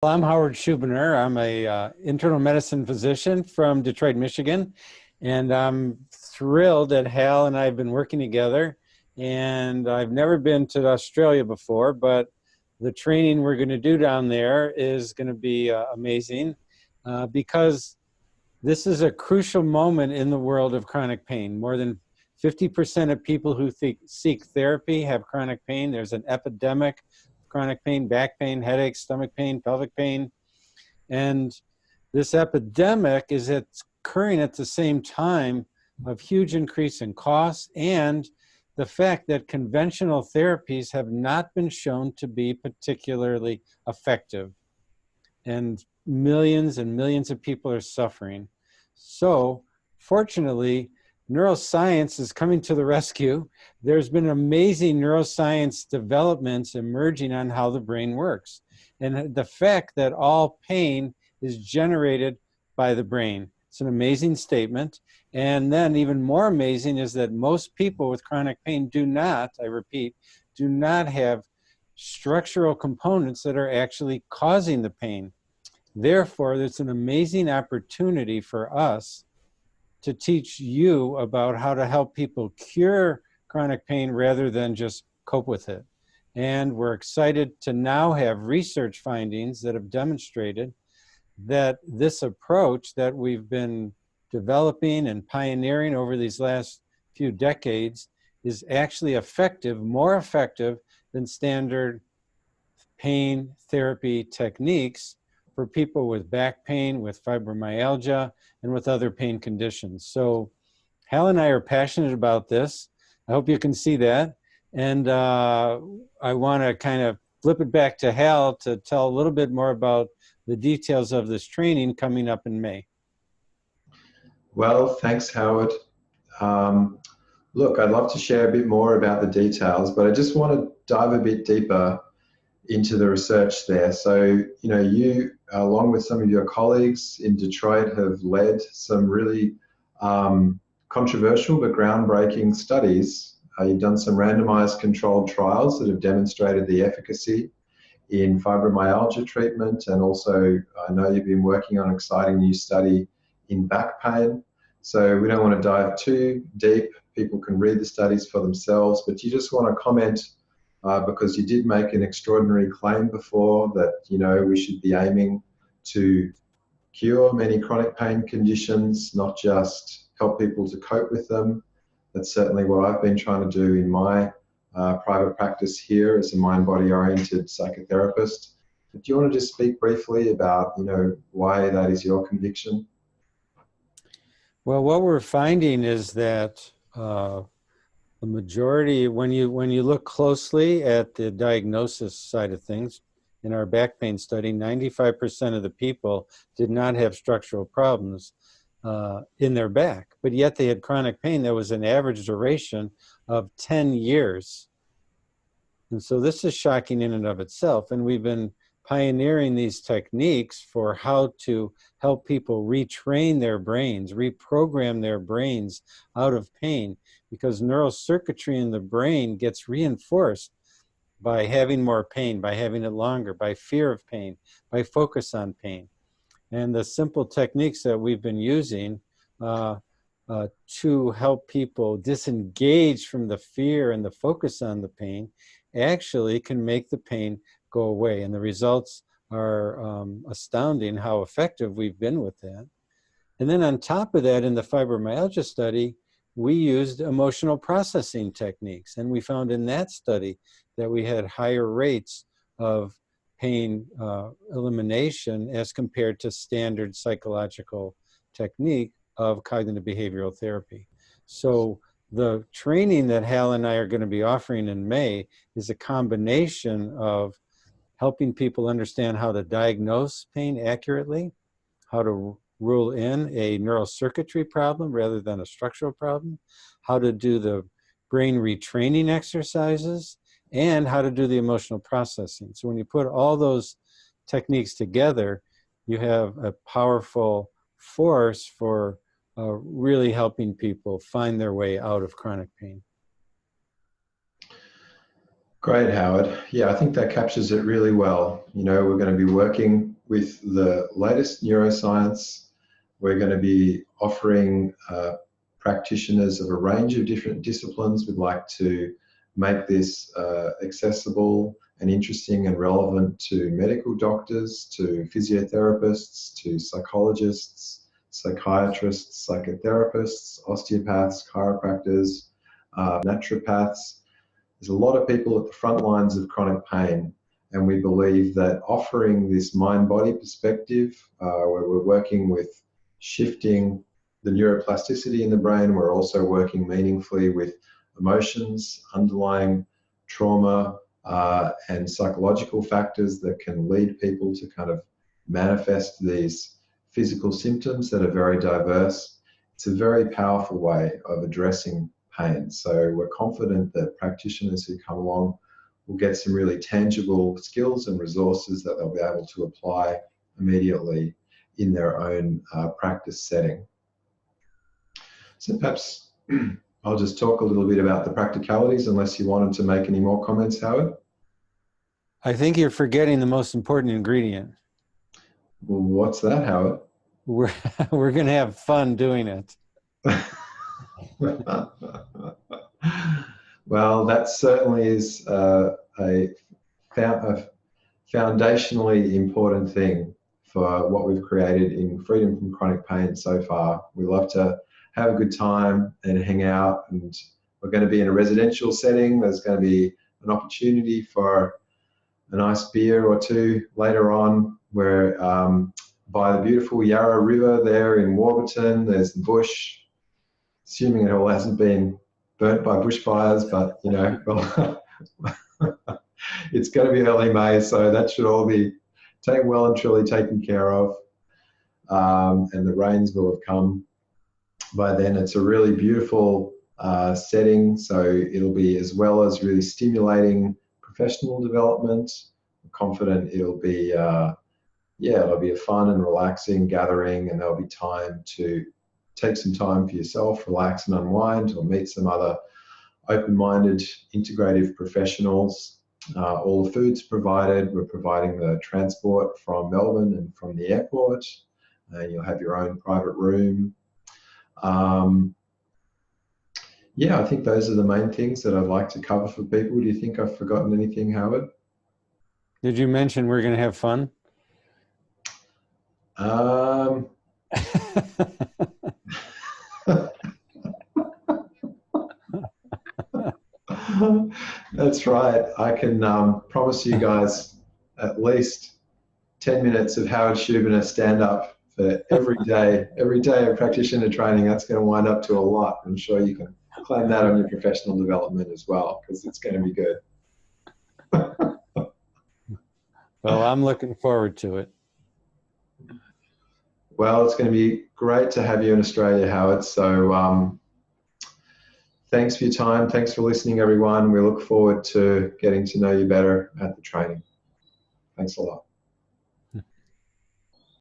I'm Howard Schubiner. I'm a internal medicine physician from Detroit, Michigan, and I'm thrilled that Hal and I have been working together. And I've never been to Australia before, but the training we're going to do down there is going to be amazing because this is a crucial moment in the world of chronic pain. More than 50% of people who seek therapy have chronic pain. There's an epidemic of chronic pain, back pain, headaches, stomach pain, pelvic pain. And this epidemic is occurring at the same time of huge increase in costs and the fact that conventional therapies have not been shown to be particularly effective. And millions of people are suffering. So fortunately, neuroscience is coming to the rescue. There's been amazing neuroscience developments emerging on how the brain works. And the fact that all pain is generated by the brain. It's an amazing statement. And then even more amazing is that most people with chronic pain do not, I repeat, do not have structural components that are actually causing the pain. Therefore, there's an amazing opportunity for us to teach you about how to help people cure chronic pain rather than just cope with it. And we're excited to now have research findings that have demonstrated that this approach that we've been developing and pioneering over these last few decades is actually effective, more effective than standard pain therapy techniques for people with back pain, with fibromyalgia, and with other pain conditions. So Hal and I are passionate about this. I hope you can see that. And I want to kind of flip it back to Hal to tell a little bit more about the details of this training coming up in May. Well, thanks, Howard. Look, I'd love to share a bit more about the details, but I just want to dive a bit deeper into the research there. So, you, along with some of your colleagues in Detroit, have led some really controversial but groundbreaking studies. You've done some randomized controlled trials that have demonstrated the efficacy in fibromyalgia treatment, and also I know you've been working on an exciting new study in back pain. So we don't want to dive too deep. People can read the studies for themselves, but you just want to comment because you did make an extraordinary claim before that, we should be aiming to cure many chronic pain conditions, not just help people to cope with them. That's certainly what I've been trying to do in my private practice here as a mind-body oriented psychotherapist. But do you want to just speak briefly about, why that is your conviction? Well, what we're finding is that the majority, when you look closely at the diagnosis side of things, in our back pain study, 95% of the people did not have structural problems in their back, but yet they had chronic pain that was an average duration of 10 years. And so this is shocking in and of itself. And we've been pioneering these techniques for how to help people retrain their brains, reprogram their brains out of pain, because neural circuitry in the brain gets reinforced by having more pain, by having it longer, by fear of pain, by focus on pain. And the simple techniques that we've been using to help people disengage from the fear and the focus on the pain actually can make the pain go away. And the results are astounding how effective we've been with that. And then on top of that, in the fibromyalgia study, we used emotional processing techniques. And we found in that study that we had higher rates of pain elimination as compared to standard psychological technique of cognitive behavioral therapy. So the training that Hal and I are going to be offering in May is a combination of helping people understand how to diagnose pain accurately, how to rule in a neural circuitry problem rather than a structural problem, how to do the brain retraining exercises, and how to do the emotional processing. So when you put all those techniques together, you have a powerful force for really helping people find their way out of chronic pain. Great, Howard. Yeah, I think that captures it really well. You know, we're going to be working with the latest neuroscience. We're going to be offering practitioners of a range of different disciplines. We'd like to make this accessible and interesting and relevant to medical doctors, to physiotherapists, to psychologists, psychiatrists, psychotherapists, osteopaths, chiropractors, naturopaths. There's a lot of people at the front lines of chronic pain, and we believe that offering this mind-body perspective, where we're working with shifting the neuroplasticity in the brain, we're also working meaningfully with emotions, underlying trauma, and psychological factors that can lead people to kind of manifest these physical symptoms that are very diverse. It's a very powerful way of addressing pain. So we're confident that practitioners who come along will get some really tangible skills and resources that they'll be able to apply immediately in their own practice setting. So perhaps I'll just talk a little bit about the practicalities, unless you wanted to make any more comments, Howard. I think you're forgetting the most important ingredient. Well, what's that, Howard? We're, we're going to have fun doing it. Well, that certainly is a foundationally important thing for what we've created in Freedom from Chronic Pain so far. We love to have a good time and hang out, and we're going to be in a residential setting. There's going to be an opportunity for a nice beer or two later on. We're by the beautiful Yarra River there in Warburton. There's the bush, assuming it all hasn't been burnt by bushfires, but you know, well, it's going to be early May, so that should all be well and truly taken care of. And the rains will have come by then. It's a really beautiful setting, so it'll be, as well as really stimulating professional development, I'm confident it'll be it'll be a fun and relaxing gathering, and there'll be time to take some time for yourself, relax and unwind, or meet some other open-minded integrative professionals. All the food's provided. We're providing the transport from Melbourne and from the airport. You'll have your own private room. Yeah, I think those are the main things that I'd like to cover for people. Do you think I've forgotten anything, Howard? Did you mention we're going to have fun? That's right. I can promise you guys at least 10 minutes of Howard Schubiner stand-up for every day of practitioner training. That's going to wind up to a lot. I'm sure you can claim that on your professional development as well, because it's going to be good. Well, I'm looking forward to it. Well, it's going to be great to have you in Australia, Howard. So thanks for your time. Thanks for listening, everyone. We look forward to getting to know you better at the training. Thanks a lot.